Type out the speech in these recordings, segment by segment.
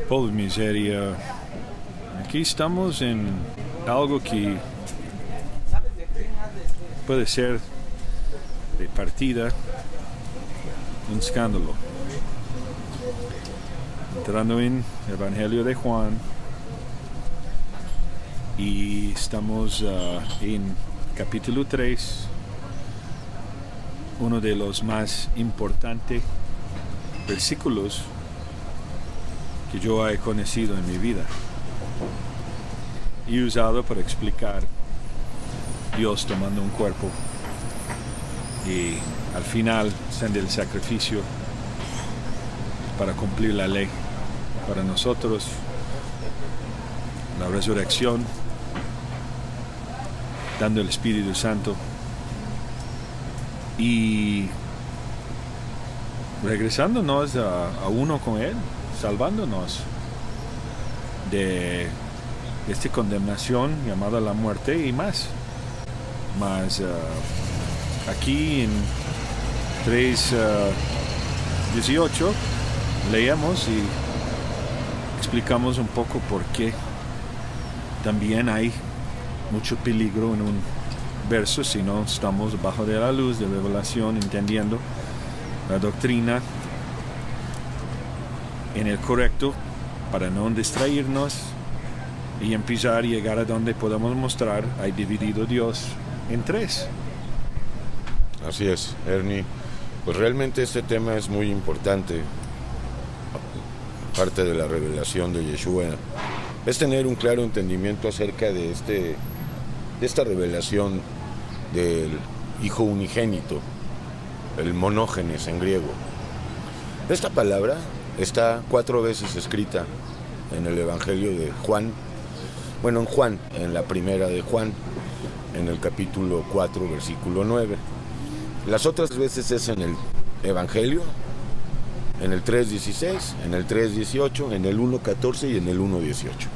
Por miseria, aquí estamos en algo que puede ser de partida un escándalo. Entrando en el Evangelio de Juan y estamos en capítulo 3, uno de los más importantes versículos que yo he conocido en mi vida y usado para explicar Dios tomando un cuerpo y al final siendo el sacrificio para cumplir la ley para nosotros, la resurrección, dando el Espíritu Santo y regresándonos a uno con Él, salvándonos de esta condenación llamada la muerte y más. Aquí en 3:18 leemos y explicamos un poco por qué también hay mucho peligro en un verso si no estamos bajo de la luz de revelación, entendiendo la doctrina en el correcto para no distraernos y empezar a llegar a donde podamos mostrar hay dividido Dios en tres. Así es, Ernie. Pues realmente este tema es muy importante. Parte de la revelación de Yeshua es tener un claro entendimiento acerca de esta revelación del Hijo Unigénito, el monógenes en griego. Esta palabra está 4 veces escrita en el Evangelio de Juan, en Juan, en la primera de Juan, en el capítulo 4, versículo 9. Las otras veces es en el Evangelio, en el 3:16, en el 3:18, en el 1:14 y en el 1:18.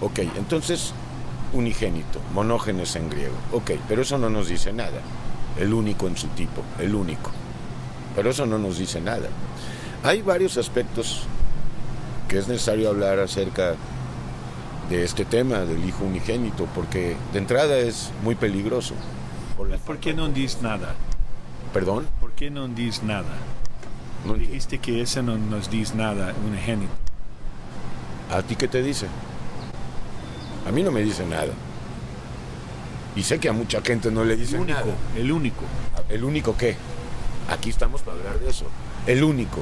Ok, entonces, unigénito, monógenes en griego. Ok, pero eso no nos dice nada. El único en su tipo, el único. Pero eso no nos dice nada. Hay varios aspectos que es necesario hablar acerca de este tema del Hijo Unigénito, porque de entrada es muy peligroso. ¿Por qué no dices nada? ¿Perdón? ¿Por qué no dices nada? No dijiste que eso no nos dice nada, unigénito. ¿A ti qué te dice? A mí no me dice nada. Y sé que a mucha gente no le dice nada. El único. ¿El único qué? Aquí estamos para hablar de eso. El único.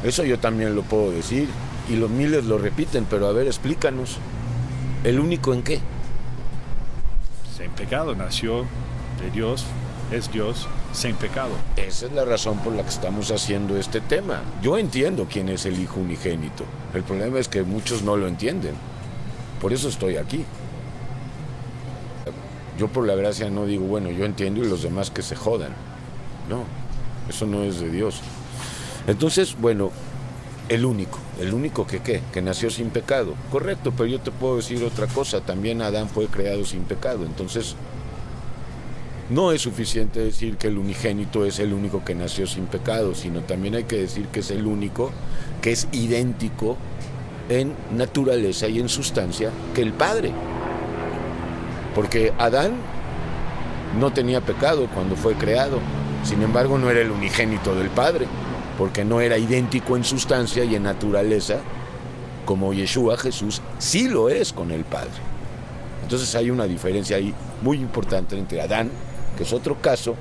Eso yo también lo puedo decir. Y los miles lo repiten, pero a ver, explícanos. ¿El único en qué? Sin pecado, nació de Dios, es Dios, sin pecado. Esa es la razón por la que estamos haciendo este tema. Yo entiendo quién es el Hijo Unigénito. El problema es que muchos no lo entienden. Por eso estoy aquí. Yo por la gracia no digo, bueno, yo entiendo y los demás que se jodan. No, eso no es de Dios. Entonces, bueno, el único que nació sin pecado. Correcto, pero yo te puedo decir otra cosa. También Adán fue creado sin pecado. Entonces, no es suficiente decir que el unigénito es el único que nació sin pecado, sino también hay que decir que es el único que es idéntico en naturaleza y en sustancia que el Padre. Porque Adán no tenía pecado cuando fue creado, sin embargo no era el unigénito del Padre, porque no era idéntico en sustancia y en naturaleza como Yeshua, Jesús, sí lo es con el Padre. Entonces hay una diferencia ahí muy importante entre Adán, que es otro caso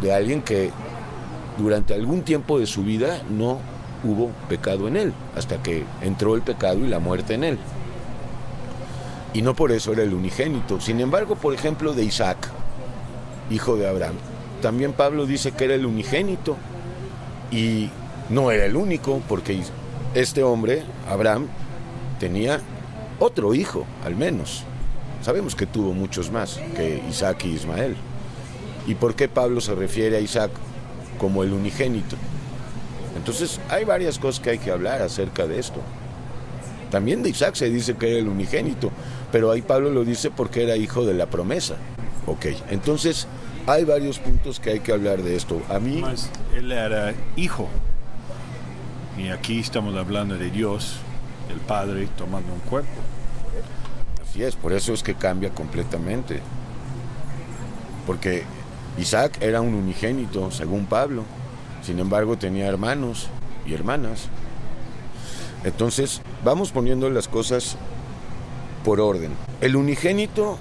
de alguien que durante algún tiempo de su vida no hubo pecado en él, hasta que entró el pecado y la muerte en él. Y no por eso era el unigénito. Sin embargo, por ejemplo, de Isaac, hijo de Abraham, también Pablo dice que era el unigénito. Y no era el único, porque este hombre, Abraham, tenía otro hijo, al menos. Sabemos que tuvo muchos más que Isaac y Ismael. ¿Y por qué Pablo se refiere a Isaac como el unigénito? Entonces, hay varias cosas que hay que hablar acerca de esto. También de Isaac se dice que era el unigénito, pero ahí Pablo lo dice porque era hijo de la promesa. Ok, entonces hay varios puntos que hay que hablar de esto. A mí... Él era hijo, y aquí estamos hablando de Dios, el Padre tomando un cuerpo. Así es, por eso es que cambia completamente. Porque Isaac era un unigénito, según Pablo. Sin embargo, tenía hermanos y hermanas. Entonces, vamos poniendo las cosas por orden. El unigénito,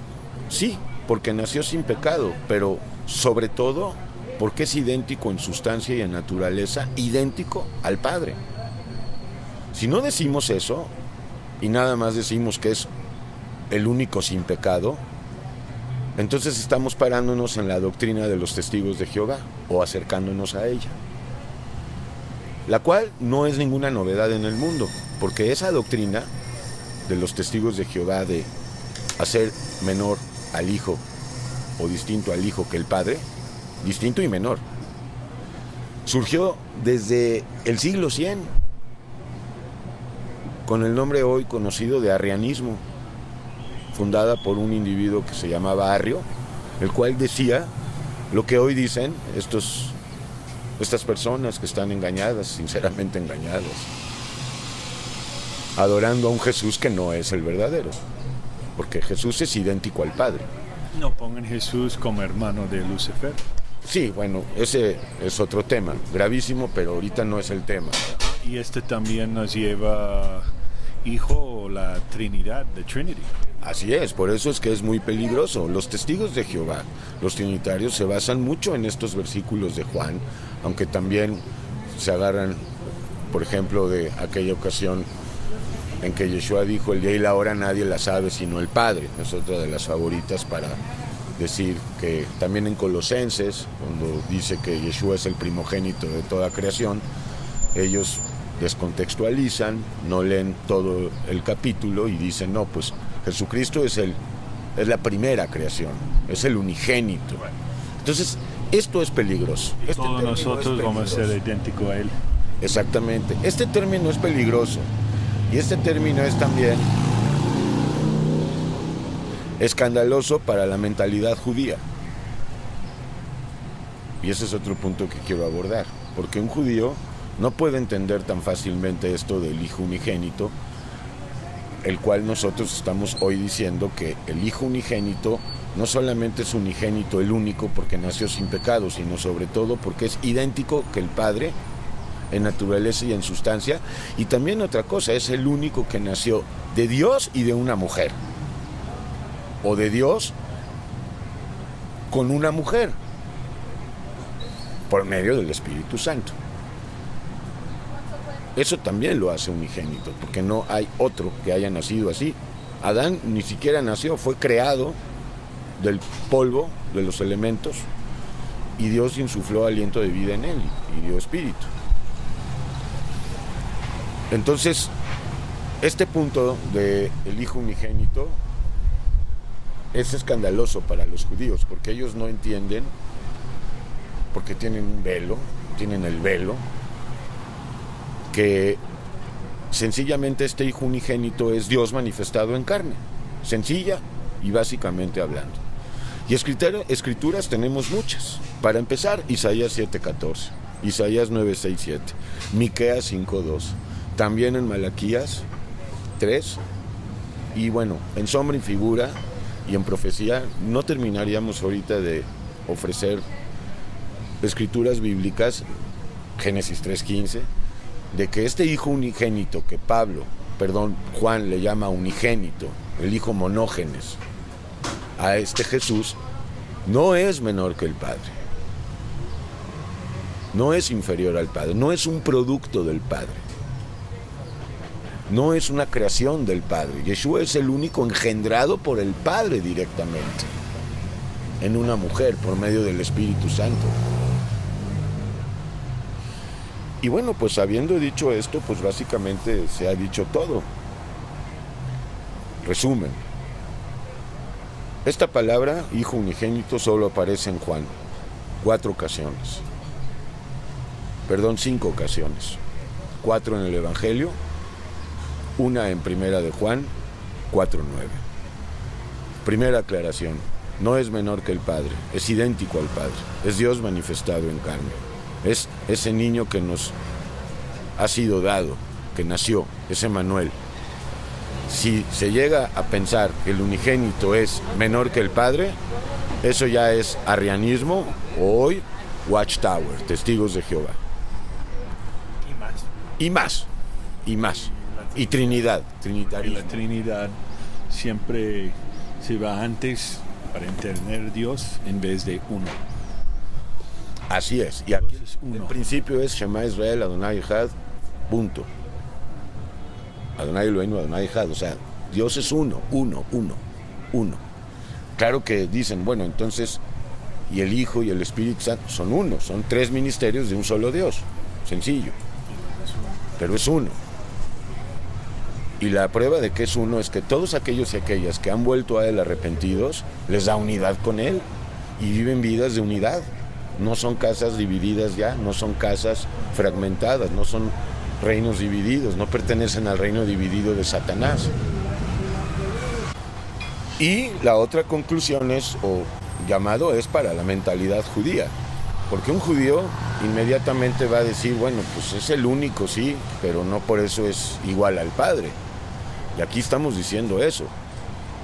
sí, porque nació sin pecado, pero sobre todo porque es idéntico en sustancia y en naturaleza, idéntico al Padre. Si no decimos eso, y nada más decimos que es el único sin pecado, entonces estamos parándonos en la doctrina de los testigos de Jehová, o acercándonos a ella, la cual no es ninguna novedad en el mundo, porque esa doctrina de los testigos de Jehová de hacer menor al Hijo, o distinto al Hijo que el Padre, distinto y menor, surgió desde el siglo 100, con el nombre hoy conocido de arrianismo, fundada por un individuo que se llamaba Arrio, el cual decía lo que hoy dicen estas personas que están engañadas, sinceramente engañadas, adorando a un Jesús que no es el verdadero, porque Jesús es idéntico al Padre. No pongan Jesús como hermano de Lucifer. Sí, bueno, ese es otro tema, gravísimo, pero ahorita no es el tema. Y este también nos lleva, hijo, la Trinidad, the Trinity. Así es, por eso es que es muy peligroso. Los testigos de Jehová, los trinitarios, se basan mucho en estos versículos de Juan, aunque también se agarran, por ejemplo, de aquella ocasión en que Yeshua dijo, el día y la hora nadie la sabe sino el Padre. Es otra de las favoritas para decir que también en Colosenses, cuando dice que Yeshua es el primogénito de toda creación, ellos descontextualizan, no leen todo el capítulo y dicen, no, pues Jesucristo es la primera creación, es el unigénito. Entonces, esto es peligroso. Todos nosotros vamos a ser idénticos a Él. Exactamente. Este término es peligroso. Y este término es también escandaloso para la mentalidad judía. Y ese es otro punto que quiero abordar. Porque un judío no puede entender tan fácilmente esto del Hijo unigénito, el cual nosotros estamos hoy diciendo que el Hijo unigénito no solamente es unigénito, el único, porque nació sin pecado, sino sobre todo porque es idéntico que el Padre en naturaleza y en sustancia. Y también otra cosa, es el único que nació de Dios y de una mujer, o de Dios con una mujer, por medio del Espíritu Santo. Eso también lo hace unigénito, porque no hay otro que haya nacido así. Adán ni siquiera nació, fue creado del polvo, de los elementos, y Dios insufló aliento de vida en él y dio espíritu. Entonces, este punto del Hijo unigénito es escandaloso para los judíos, porque ellos no entienden, porque tienen el velo, que sencillamente este Hijo unigénito es Dios manifestado en carne, sencilla y básicamente hablando. Y escrituras tenemos muchas. Para empezar, Isaías 7:14, Isaías 9:6-7, Miqueas 5:2, también en Malaquías 3, y bueno, en sombra y figura y en profecía. No terminaríamos ahorita de ofrecer escrituras bíblicas, Génesis 3:15, de que este Hijo unigénito que Juan le llama unigénito, el Hijo monógenes, a este Jesús, no es menor que el Padre, no es inferior al Padre, no es un producto del Padre, no es una creación del Padre. Yeshua es el único engendrado por el Padre directamente, en una mujer, por medio del Espíritu Santo. Y bueno, pues habiendo dicho esto, pues básicamente se ha dicho todo. Resumen. Esta palabra, Hijo unigénito, solo aparece en Juan 5 ocasiones. 4 en el Evangelio, una en Primera de Juan, 4:9. Primera aclaración, no es menor que el Padre, es idéntico al Padre, es Dios manifestado en carne. Es ese niño que nos ha sido dado, que nació, es Emmanuel, Si se llega a pensar que el unigénito es menor que el Padre, eso ya es arrianismo o hoy Watchtower, Testigos de Jehová. Y más. Y Trinidad, Y trinitarismo. la Trinidad siempre se va antes para entender Dios en vez de uno. Así es. Y aquí Entonces, uno. el principio es Shema Israel, Adonai Echad, punto. Adonai Eloheinu, Adonai Echad. O sea, Dios es uno. Claro que dicen, bueno, entonces, y el Hijo y el Espíritu Santo son uno. Son tres ministerios de un solo Dios. Sencillo. Pero es uno. Y la prueba de que es uno es que todos aquellos y aquellas que han vuelto a Él arrepentidos, les da unidad con Él y viven vidas de unidad. No son casas divididas ya, no son casas fragmentadas, no son reinos divididos, no pertenecen al reino dividido de Satanás. Y la otra conclusión es, o llamado es para la mentalidad judía. Porque un judío inmediatamente va a decir, bueno, pues es el único, sí, pero no por eso es igual al Padre. Y aquí estamos diciendo eso.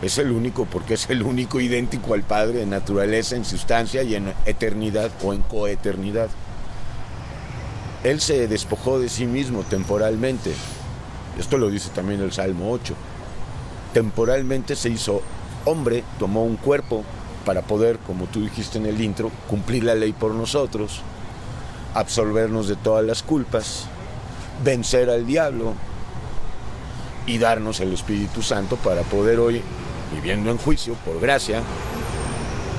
Es el único porque es el único idéntico al Padre en naturaleza, en sustancia y en eternidad o en coeternidad. Él se despojó de sí mismo temporalmente. Esto lo dice también el Salmo 8. Temporalmente se hizo hombre, tomó un cuerpo para poder, como tú dijiste en el intro, cumplir la ley por nosotros, absolvernos de todas las culpas, vencer al diablo y darnos el Espíritu Santo para poder hoy, viviendo en juicio, por gracia,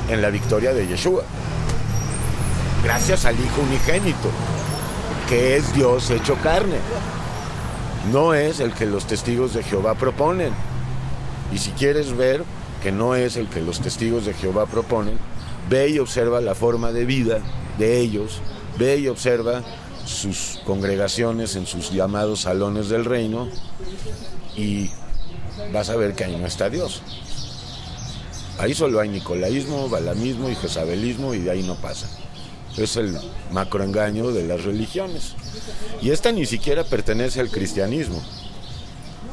en la victoria de Yeshua. Gracias al Hijo unigénito, que es Dios hecho carne. No es el que los testigos de Jehová proponen. Y si quieres ver que no es el que los testigos de Jehová proponen, ve y observa la forma de vida de ellos, ve y observa sus congregaciones en sus llamados salones del reino y vas a ver que ahí no está Dios. Ahí solo hay nicolaísmo, balamismo y jezabelismo y de ahí no pasa. Es el macroengaño de las religiones. Y esta ni siquiera pertenece al cristianismo.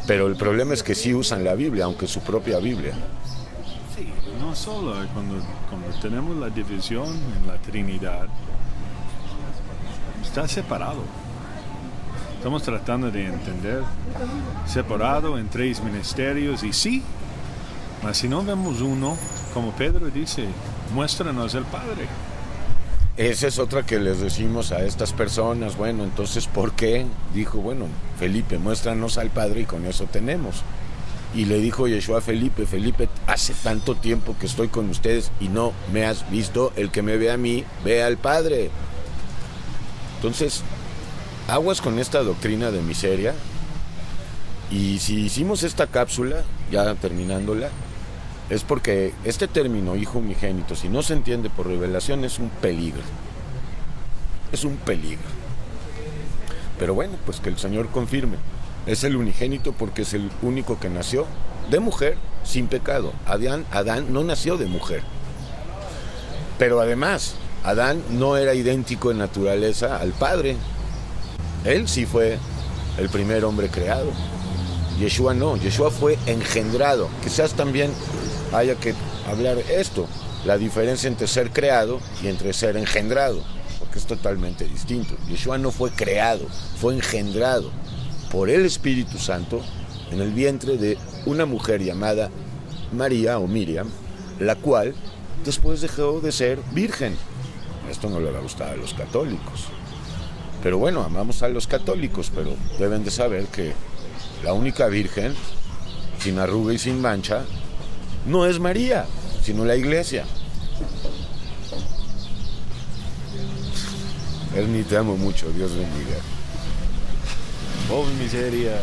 Pero el problema es que sí usan la Biblia, aunque su propia Biblia. Sí, no solo cuando tenemos la división en la Trinidad, está separado. Estamos tratando de entender, separado en tres ministerios, y sí, mas si no vemos uno, como Pedro dice, muéstranos el Padre. Esa es otra que les decimos a estas personas. Bueno, entonces, ¿por qué? Dijo, bueno, Felipe, muéstranos al Padre y con eso tenemos. Y le dijo Yeshua a Felipe, Felipe, hace tanto tiempo que estoy con ustedes y no me has visto. El que me ve a mí, ve al Padre. Entonces, aguas con esta doctrina de miseria. Y si hicimos esta cápsula, ya terminándola, es porque este término hijo unigénito, si no se entiende por revelación, es un peligro. Es un peligro. Pero bueno, pues que el Señor confirme. Es el unigénito porque es el único que nació de mujer sin pecado. Adán no nació de mujer. Pero además, Adán no era idéntico en naturaleza al Padre. Él sí fue el primer hombre creado. Yeshua no, Yeshua fue engendrado. Quizás también haya que hablar esto, la diferencia entre ser creado y entre ser engendrado, porque es totalmente distinto. Yeshua no fue creado, fue engendrado por el Espíritu Santo en el vientre de una mujer llamada María o Miriam, la cual después dejó de ser virgen. Esto no le va a gustar a los católicos. Pero bueno, amamos a los católicos, pero deben de saber que la única virgen, sin arruga y sin mancha, no es María, sino la Iglesia. Ernie, te amo mucho, Dios bendiga. Oh, miseria.